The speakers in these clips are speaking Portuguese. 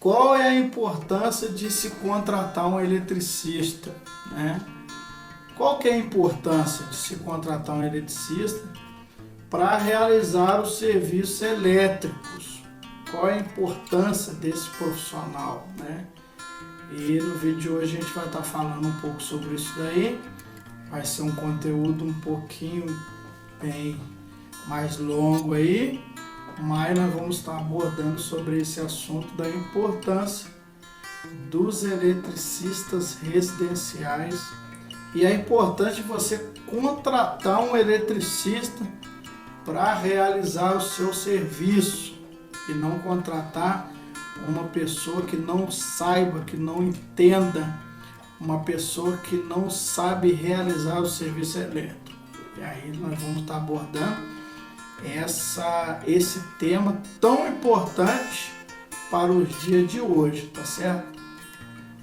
Qual é a importância de se contratar um eletricista, né? Qual que é a importância de se contratar um eletricista para realizar os serviços elétricos? Qual é a importância desse profissional, né? E no vídeo de hoje a gente vai estar falando um pouco sobre isso daí. Vai ser um conteúdo um pouquinho bem mais longo aí, mas nós vamos estar abordando sobre esse assunto da importância dos eletricistas residenciais. E é importante você contratar um eletricista para realizar o seu serviço e não contratar uma pessoa que não saiba, que não entenda, uma pessoa que não sabe realizar o serviço elétrico. E aí nós vamos estar abordando esse tema tão importante para os dias de hoje, tá certo?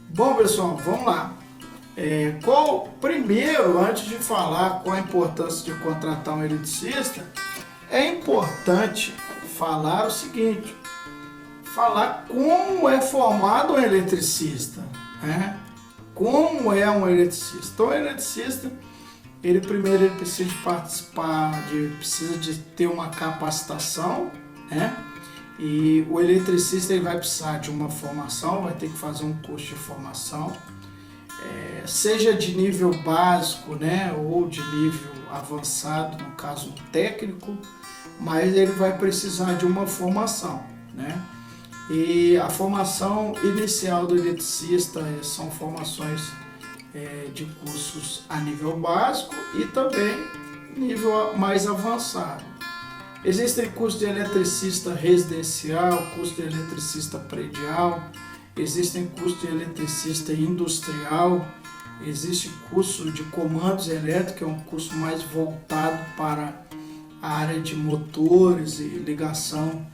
Bom, pessoal, vamos lá. Primeiro, antes de falar qual a importância de contratar um eletricista, é importante falar o seguinte: falar como é formado um eletricista, né? Como é um eletricista? Então, o eletricista, ele precisa de participar, precisa de ter uma capacitação, né? E o eletricista ele vai precisar de uma formação, vai ter que fazer um curso de formação, seja de nível básico, né? Ou de nível avançado, no caso técnico, mas ele vai precisar de uma formação, né? E a formação inicial do eletricista são formações de cursos a nível básico e também nível mais avançado. Existem cursos de eletricista residencial, curso de eletricista predial, existem cursos de eletricista industrial, existe curso de comandos elétricos, que é um curso mais voltado para a área de motores e ligação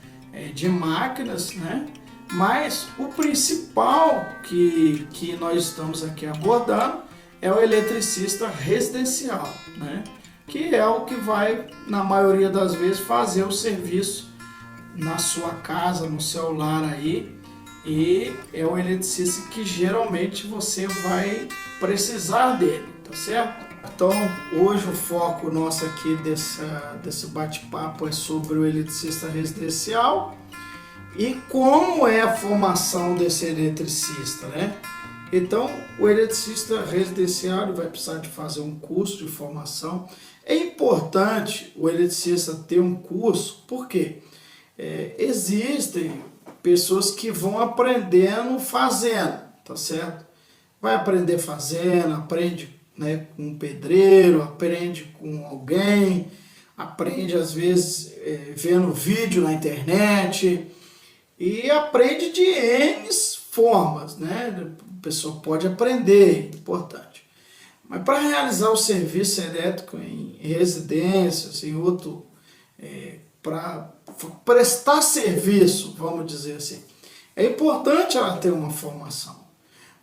de máquinas, né? Mas o principal que nós estamos aqui abordando é o eletricista residencial, né? Que é o que vai, na maioria das vezes, fazer o serviço na sua casa, no seu lar aí, e é o eletricista que geralmente você vai precisar dele, tá certo? Então, hoje o foco nosso aqui desse bate-papo é sobre o eletricista residencial e como é a formação desse eletricista, né? Então, o eletricista residencial vai precisar de fazer um curso de formação. É importante o eletricista ter um curso, porque existem pessoas que vão aprendendo fazendo, tá certo? Vai aprender fazendo, aprende, né, com um pedreiro, aprende com alguém, aprende às vezes vendo vídeo na internet e aprende de N formas, né? A pessoa pode aprender, importante. Mas para realizar o serviço elétrico em residências, em outro, para prestar serviço, vamos dizer assim, é importante ela ter uma formação.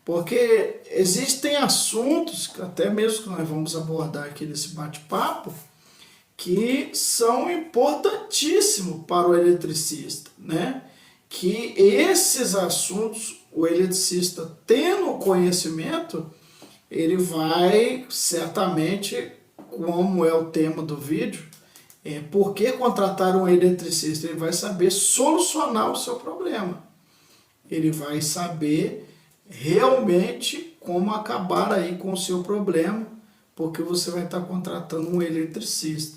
Porque existem assuntos, até mesmo que nós vamos abordar aqui nesse bate-papo, que são importantíssimos para o eletricista, né? Que esses assuntos, o eletricista tendo conhecimento, ele vai certamente, como é o tema do vídeo, por que contratar um eletricista? Ele vai saber solucionar o seu problema. Ele vai saber realmente como acabar aí com o seu problema, porque você vai estar contratando um eletricista.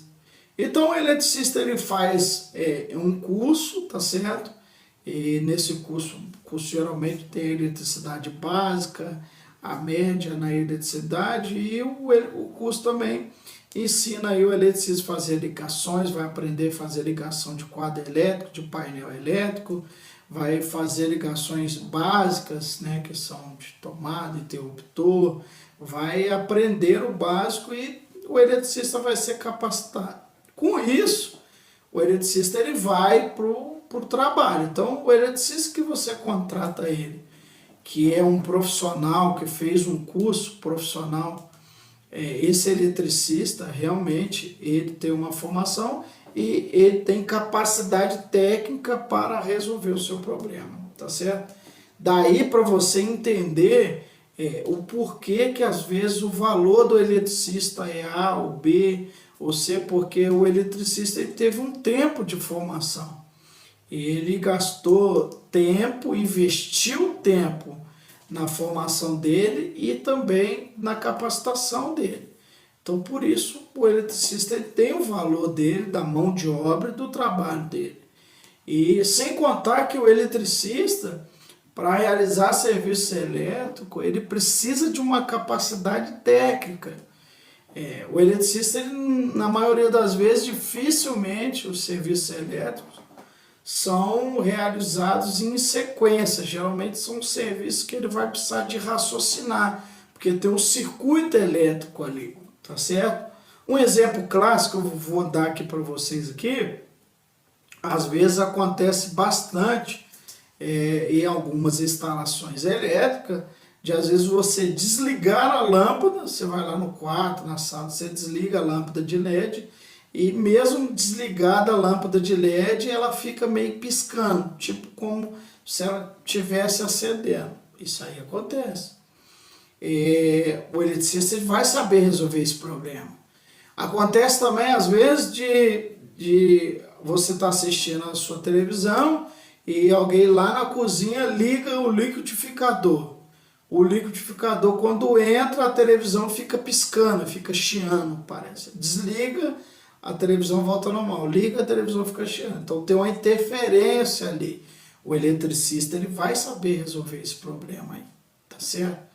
Então o eletricista ele faz um curso, tá certo? E nesse curso geralmente tem a eletricidade básica, a média na eletricidade e o curso também ensina aí o eletricista a fazer ligações, vai aprender a fazer ligação de quadro elétrico, de painel elétrico, vai fazer ligações básicas, né, que são de tomada, interruptor, vai aprender o básico e o eletricista vai ser capacitado. Com isso, o eletricista ele vai para o trabalho. Então, o eletricista que você contrata ele, que é um profissional, que fez um curso profissional, esse eletricista realmente ele tem uma formação e ele tem capacidade técnica para resolver o seu problema, tá certo? Daí para você entender o porquê que às vezes o valor do eletricista é A ou B ou C, porque o eletricista ele teve um tempo de formação. Ele gastou tempo, investiu tempo na formação dele e também na capacitação dele. Então, por isso, o eletricista ele tem o valor dele, da mão de obra e do trabalho dele. E sem contar que o eletricista, para realizar serviço elétrico, ele precisa de uma capacidade técnica. O eletricista, ele, na maioria das vezes, dificilmente os serviços elétricos são realizados em sequência. Geralmente são serviços que ele vai precisar de raciocinar, porque tem um circuito elétrico ali, tá certo? Um exemplo clássico eu vou dar aqui para vocês aqui, às vezes acontece bastante em algumas instalações elétricas, de às vezes você desligar a lâmpada, você vai lá no quarto, na sala, você desliga a lâmpada de LED, e mesmo desligada a lâmpada de LED, ela fica meio piscando, tipo como se ela estivesse acendendo. Isso aí acontece. O eletricista vai saber resolver esse problema. Acontece também, às vezes, de você estar assistindo a sua televisão e alguém lá na cozinha liga o liquidificador. O liquidificador, quando entra, a televisão fica piscando, fica chiando, parece. Desliga, a televisão volta ao normal. Liga, a televisão fica chiando. Então tem uma interferência ali. O eletricista ele vai saber resolver esse problema aí, tá certo?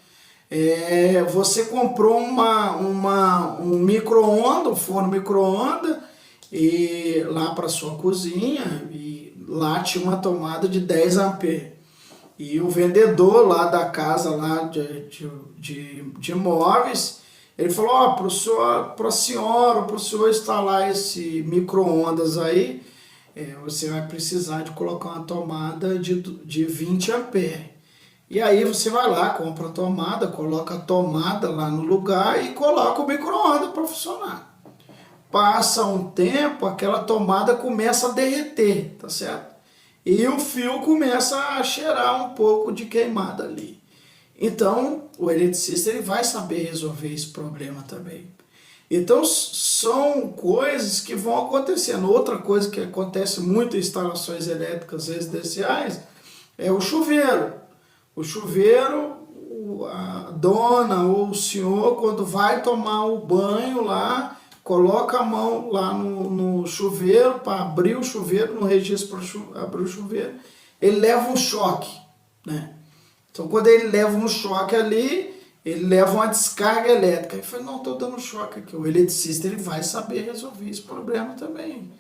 Você comprou um micro-ondas, um forno micro-ondas, e lá para sua cozinha, e lá tinha uma tomada de 10 amperes. E o vendedor lá da casa lá de imóveis, ele falou, para a senhora, para o senhor instalar esse micro-ondas aí, você vai precisar de colocar uma tomada de 20 amperes. E aí você vai lá, compra a tomada, coloca a tomada lá no lugar e coloca o micro-ondas para funcionar. Passa um tempo, aquela tomada começa a derreter, tá certo? E o fio começa a cheirar um pouco de queimada ali. Então, o eletricista ele vai saber resolver esse problema também. Então, são coisas que vão acontecendo. Outra coisa que acontece muito em instalações elétricas residenciais é o chuveiro. O chuveiro, a dona ou o senhor, quando vai tomar o banho lá, coloca a mão lá no chuveiro para abrir o chuveiro, no registro para abrir o chuveiro, ele leva um choque, né? Então, quando ele leva um choque ali, ele leva uma descarga elétrica. Ele fala, não, estou dando choque aqui. O eletricista ele vai saber resolver esse problema também.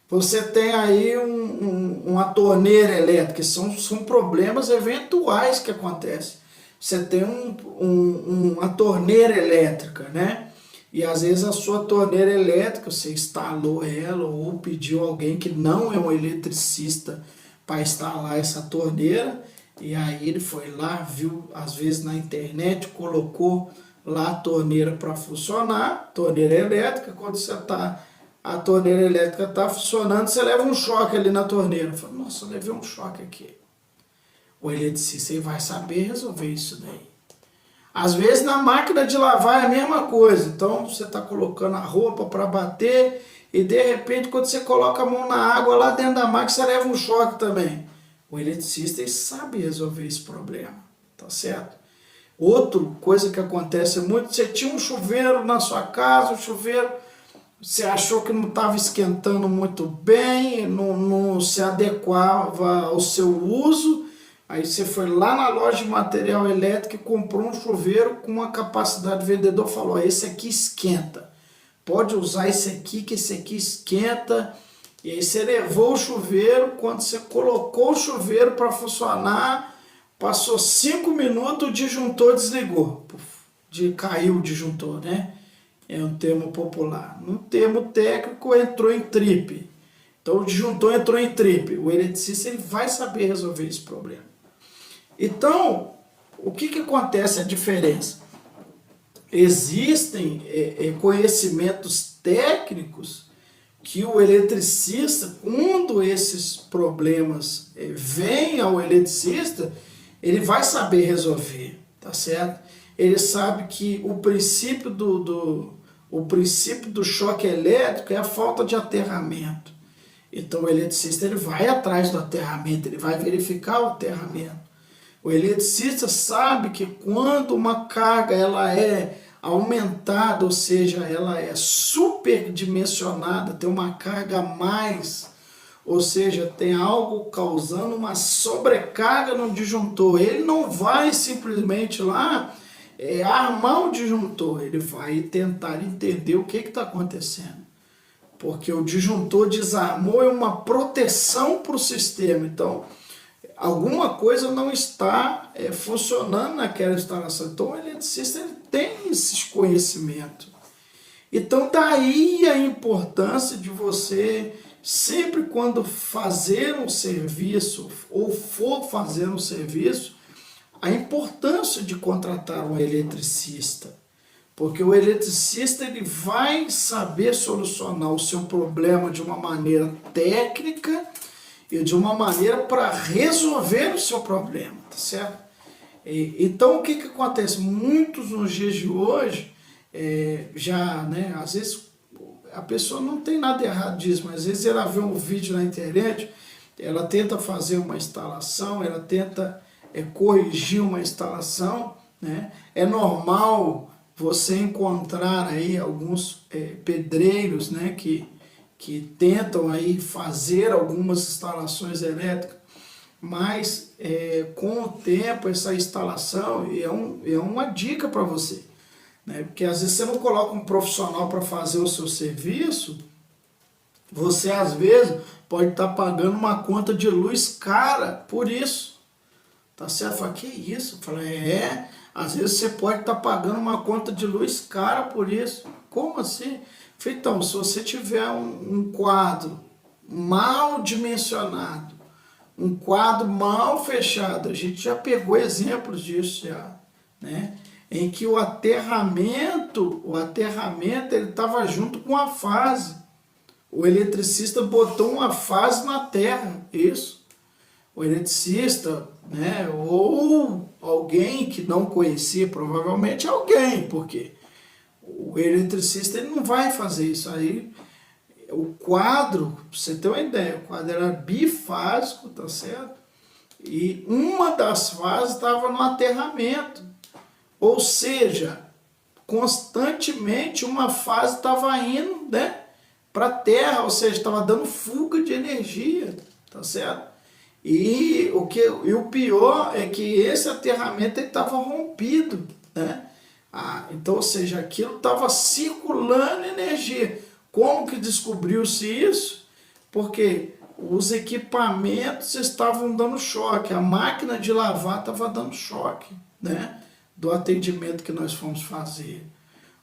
Você tem aí uma torneira elétrica, são problemas eventuais que acontecem. Você tem uma torneira elétrica, né? E às vezes a sua torneira elétrica, você instalou ela ou pediu alguém que não é um eletricista para instalar essa torneira. E aí ele foi lá, viu, às vezes na internet, colocou lá a torneira para funcionar, torneira elétrica. Quando a torneira elétrica está funcionando, você leva um choque ali na torneira. Fala, nossa, eu levei um choque aqui. O eletricista ele vai saber resolver isso daí. Às vezes na máquina de lavar é a mesma coisa. Então você está colocando a roupa para bater e de repente quando você coloca a mão na água lá dentro da máquina, você leva um choque também. O eletricista ele sabe resolver esse problema, tá certo? Outra coisa que acontece muito, você tinha um chuveiro na sua casa, o chuveiro, você achou que não estava esquentando muito bem, não se adequava ao seu uso, aí você foi lá na loja de material elétrico e comprou um chuveiro com uma capacidade, o vendedor falou, esse aqui esquenta, pode usar esse aqui, que esse aqui esquenta. E aí você levou o chuveiro, quando você colocou o chuveiro para funcionar, passou 5 minutos, o disjuntor desligou. Caiu o disjuntor, né? É um termo popular. No termo técnico, entrou em tripe. Então o disjuntor entrou em tripe. O eletricista ele vai saber resolver esse problema. Então, o que acontece a diferença? Existem conhecimentos técnicos que o eletricista, quando esses problemas vêm ao eletricista, ele vai saber resolver, tá certo? Ele sabe que o princípio do choque elétrico é a falta de aterramento. Então o eletricista ele vai atrás do aterramento, ele vai verificar o aterramento. O eletricista sabe que quando uma carga ela é aumentada, ou seja, ela é superdimensionada, tem uma carga a mais, ou seja, tem algo causando uma sobrecarga no disjuntor. Ele não vai simplesmente lá armar o disjuntor, ele vai tentar entender o que está acontecendo. Porque o disjuntor desarmou é uma proteção para o sistema. Então, alguma coisa não está funcionando naquela instalação. Então, o eletricista ele tem esses conhecimentos. Então, daí a importância de você, sempre quando fazer um serviço, ou for fazer um serviço, a importância de contratar um eletricista. Porque o eletricista ele vai saber solucionar o seu problema de uma maneira técnica e de uma maneira para resolver o seu problema, tá certo? Então o que acontece? Muitos nos dias de hoje, às vezes a pessoa não tem nada errado disso, mas às vezes ela vê um vídeo na internet, ela tenta fazer uma instalação, ela tenta corrigir uma instalação, né? É normal você encontrar aí alguns pedreiros, né, que tentam aí fazer algumas instalações elétricas, mas com o tempo essa instalação é uma dica para você, né, porque às vezes você não coloca um profissional para fazer o seu serviço, você às vezes pode estar pagando uma conta de luz cara por isso, tá certo? Fala, que isso? Fala, às vezes você pode estar pagando uma conta de luz cara por isso. Como assim? Então, se você tiver um quadro mal dimensionado, um quadro mal fechado, a gente já pegou exemplos disso já, né? Em que o aterramento ele estava junto com a fase. O eletricista botou uma fase na terra, isso. O eletricista, né, ou alguém que não conhecia, provavelmente alguém, porque o eletricista ele não vai fazer isso aí. O quadro, pra você ter uma ideia, o quadro era bifásico, tá certo? E uma das fases estava no aterramento, ou seja, constantemente uma fase estava indo, né, para a terra, ou seja, estava dando fuga de energia, tá certo? E o pior é que esse aterramento estava rompido, né? Então, ou seja, aquilo estava circulando energia. Como que descobriu-se isso? Porque os equipamentos estavam dando choque, a máquina de lavar estava dando choque, né? Do atendimento que nós fomos fazer.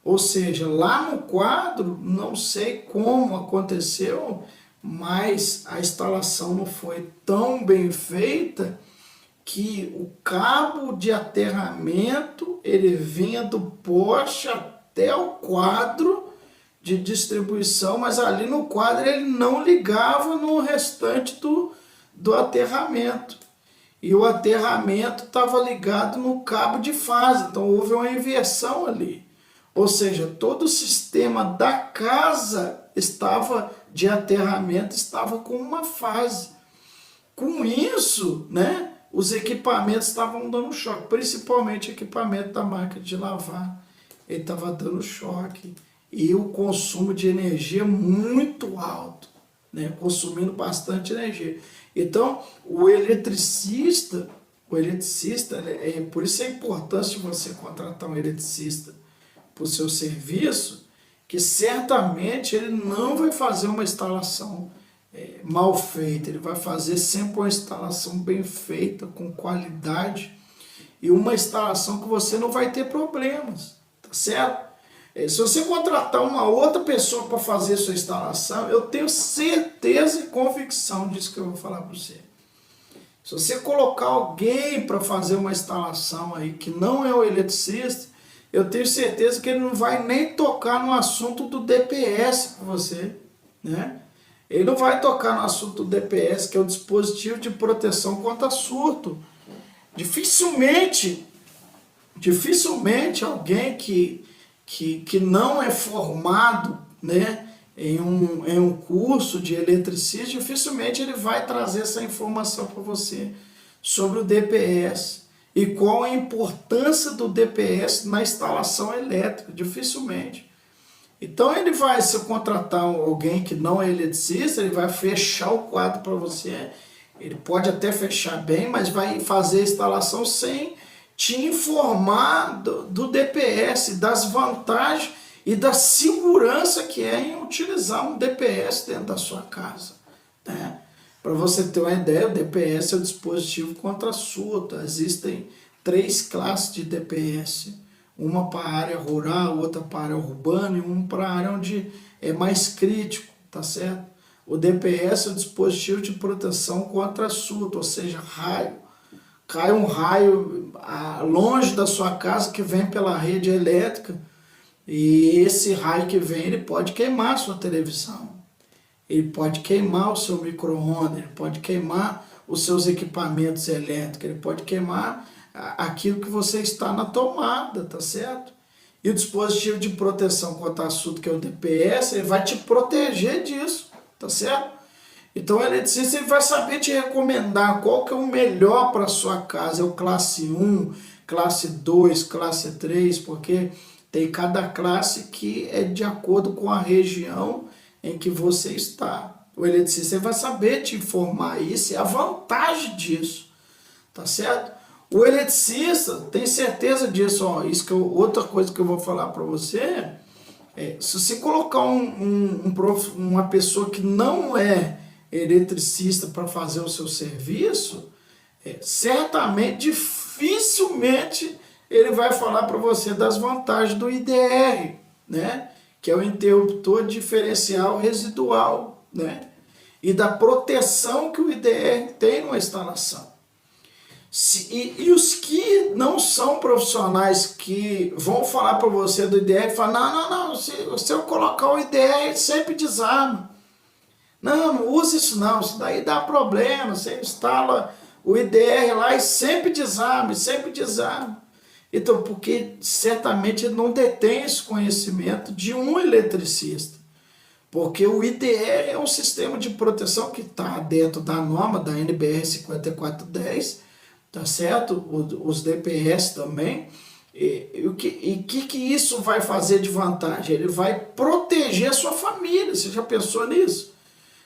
Ou seja, lá no quadro, não sei como aconteceu, mas a instalação não foi tão bem feita que o cabo de aterramento ele vinha do poste até o quadro de distribuição, mas ali no quadro ele não ligava no restante do aterramento. E o aterramento estava ligado no cabo de fase, então houve uma inversão ali. Ou seja, todo o sistema da casa de aterramento estava com uma fase. Com isso, né, os equipamentos estavam dando choque, principalmente o equipamento da máquina de lavar. Ele estava dando choque e o consumo de energia muito alto, né, consumindo bastante energia. Então, o eletricista, por isso a importância de você contratar um eletricista para o seu serviço, que certamente ele não vai fazer uma instalação mal feita, ele vai fazer sempre uma instalação bem feita, com qualidade, e uma instalação que você não vai ter problemas, tá certo? Se você contratar uma outra pessoa para fazer sua instalação, eu tenho certeza e convicção disso que eu vou falar para você. Se você colocar alguém para fazer uma instalação aí que não é o eletricista, eu tenho certeza que ele não vai nem tocar no assunto do DPS com você, né? Ele não vai tocar no assunto do DPS, que é o dispositivo de proteção contra surto. Dificilmente alguém que não é formado, né, em um curso de eletricista, dificilmente ele vai trazer essa informação para você sobre o DPS e qual a importância do DPS na instalação elétrica, dificilmente. Então ele vai, se contratar alguém que não é eletricista, ele vai fechar o quadro para você, ele pode até fechar bem, mas vai fazer a instalação sem te informar do DPS, das vantagens e da segurança que é em utilizar um DPS dentro da sua casa, né? Para você ter uma ideia, o DPS é o dispositivo contra surto. Existem 3 classes de DPS. Uma para a área rural, outra para a área urbana e uma para a área onde é mais crítico, tá certo? O DPS é o dispositivo de proteção contra surto, ou seja, raio. Cai um raio longe da sua casa que vem pela rede elétrica e esse raio que vem, ele pode queimar a sua televisão, ele pode queimar o seu micro-ondas, ele pode queimar os seus equipamentos elétricos, ele pode queimar aquilo que você está na tomada, tá certo? E o dispositivo de proteção contra surto, que é o DPS, ele vai te proteger disso, tá certo? Então o eletricista ele vai saber te recomendar qual que é o melhor para a sua casa, é o classe 1, classe 2, classe 3, porque tem cada classe que é de acordo com a região em que você está. O eletricista vai saber te informar isso e a vantagem disso, tá certo? O eletricista tem certeza disso, ó, isso que outra coisa que eu vou falar para você, se você colocar uma pessoa que não é eletricista para fazer o seu serviço, certamente, dificilmente ele vai falar para você das vantagens do IDR, né? Que é o interruptor diferencial residual, né? E da proteção que o IDR tem numa instalação. E os que não são profissionais que vão falar para você do IDR, falam, não, se eu colocar o IDR, sempre desarma. Não use isso não, isso daí dá problema, você instala o IDR lá e sempre desarma, sempre desarma. Então, porque certamente ele não detém esse conhecimento de um eletricista. Porque o IDR é um sistema de proteção que está dentro da norma da NBR 5410, tá certo? Os DPS também. E o que isso vai fazer de vantagem? Ele vai proteger a sua família, você já pensou nisso?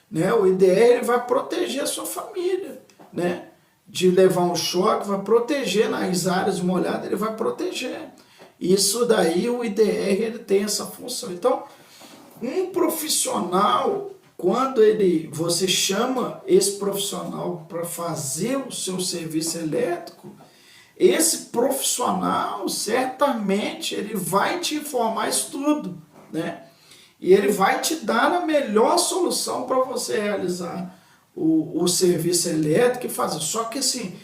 Né? O IDR ele vai proteger a sua família, né? De levar um choque, vai proteger nas áreas molhadas, ele vai proteger. Isso daí, o IDR ele tem essa função. Então, um profissional, quando você chama esse profissional para fazer o seu serviço elétrico, esse profissional certamente ele vai te informar isso tudo, né? E ele vai te dar a melhor solução para você realizar o serviço elétrico e fazer. Só que assim,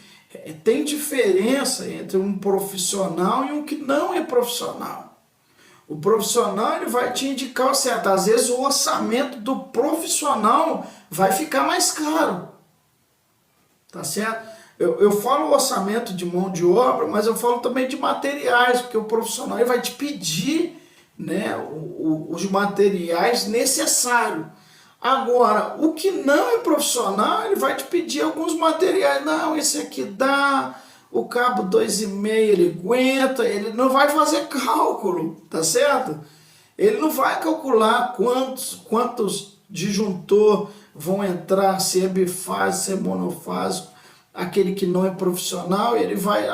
tem diferença entre um profissional e um que não é profissional. O profissional ele vai te indicar o certo. Às vezes o orçamento do profissional vai ficar mais caro. Tá certo? Eu falo orçamento de mão de obra, mas eu falo também de materiais, porque o profissional ele vai te pedir, né, os materiais necessários. Agora, o que não é profissional, ele vai te pedir alguns materiais. Não, esse aqui dá, o cabo 2,5 ele aguenta, ele não vai fazer cálculo, tá certo? Ele não vai calcular quantos disjuntor vão entrar, se é bifásico, se é monofásico. Aquele que não é profissional, ele vai,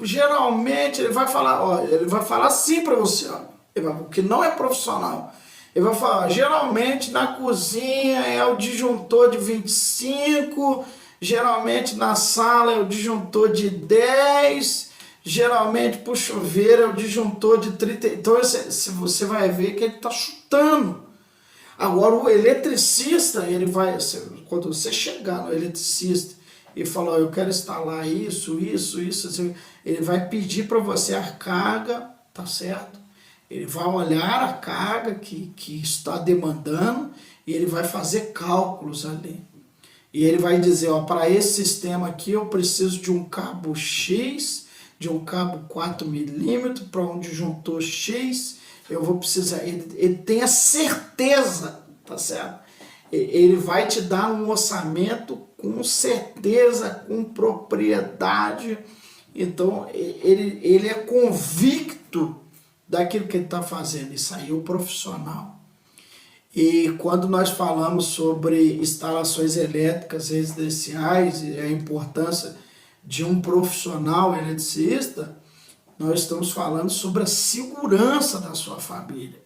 geralmente ele vai falar, ele vai falar assim para você, o que não é profissional. Ele vai falar, geralmente na cozinha é o disjuntor de 25, geralmente na sala é o disjuntor de 10, geralmente para o chuveiro é o disjuntor de 30. Então você vai ver que ele está chutando. Agora o eletricista, ele vai, quando você chegar no eletricista e falar, eu quero instalar isso, ele vai pedir para você a carga, tá certo? Ele vai olhar a carga que está demandando e ele vai fazer cálculos ali. E ele vai dizer, ó, para esse sistema aqui eu preciso de um cabo X, de um cabo 4 milímetros, para um disjuntor X, eu vou precisar, ele tem a certeza, tá certo? Ele vai te dar um orçamento com certeza, com propriedade. Então, ele é convicto daquilo que ele está fazendo. Isso aí é o profissional. E quando nós falamos sobre instalações elétricas residenciais e a importância de um profissional eletricista, nós estamos falando sobre a segurança da sua família,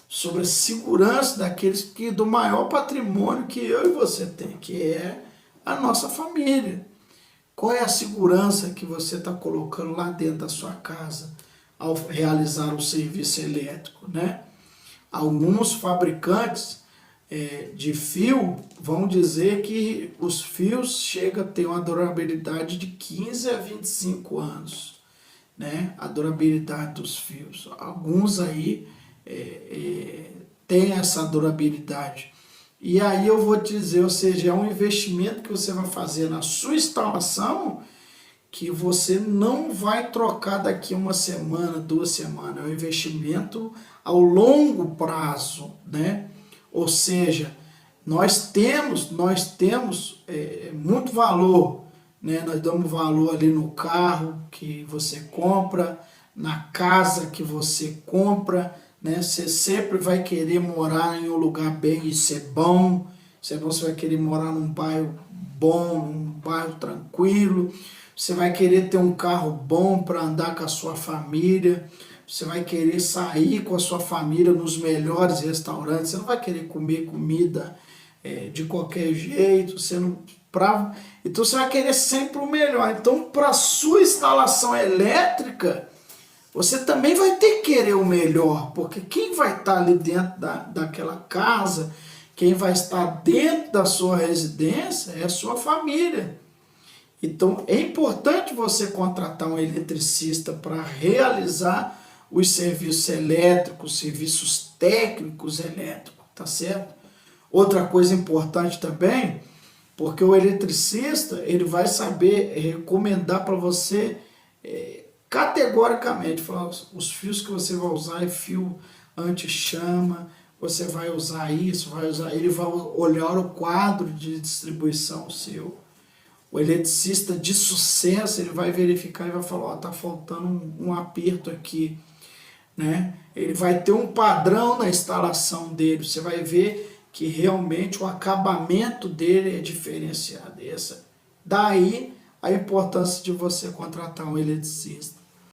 sobre a segurança daqueles que do maior patrimônio que eu e você tem, que é a nossa família. Qual é a segurança que você está colocando lá dentro da sua casa ao realizar o serviço elétrico, né? Alguns fabricantes de fio vão dizer que os fios chegam a ter uma durabilidade de 15 a 25 anos, né? A durabilidade dos fios. Alguns aí têm essa durabilidade. E aí eu vou te dizer, ou seja, é um investimento que você vai fazer na sua instalação que você não vai trocar daqui uma semana, 2 semanas. É um investimento ao longo prazo, né? Ou seja, nós temos muito valor, né? Nós damos valor ali no carro que você compra, na casa que você compra, né? Você sempre vai querer morar em um lugar bem, isso é bom. Você vai querer morar num bairro bom, num bairro tranquilo. Você vai querer ter um carro bom para andar com a sua família. Você vai querer sair com a sua família nos melhores restaurantes. Você não vai querer comer comida de qualquer jeito. Então você vai querer sempre o melhor. Então, para a sua instalação elétrica, você também vai ter que querer o melhor. Porque quem vai estar ali dentro daquela casa, quem vai estar dentro da sua residência é a sua família. Então, é importante você contratar um eletricista para realizar os serviços elétricos, serviços técnicos elétricos, tá certo? Outra coisa importante também, porque o eletricista, ele vai saber recomendar para você categoricamente, falar, os fios que você vai usar é fio anti-chama, você vai usar isso, ele vai olhar o quadro de distribuição seu. O eletricista de sucesso, ele vai verificar e vai falar, ó, tá faltando um aperto aqui, né? Ele vai ter um padrão na instalação dele, você vai ver que realmente o acabamento dele é diferenciado. Daí a importância de você contratar um eletricista.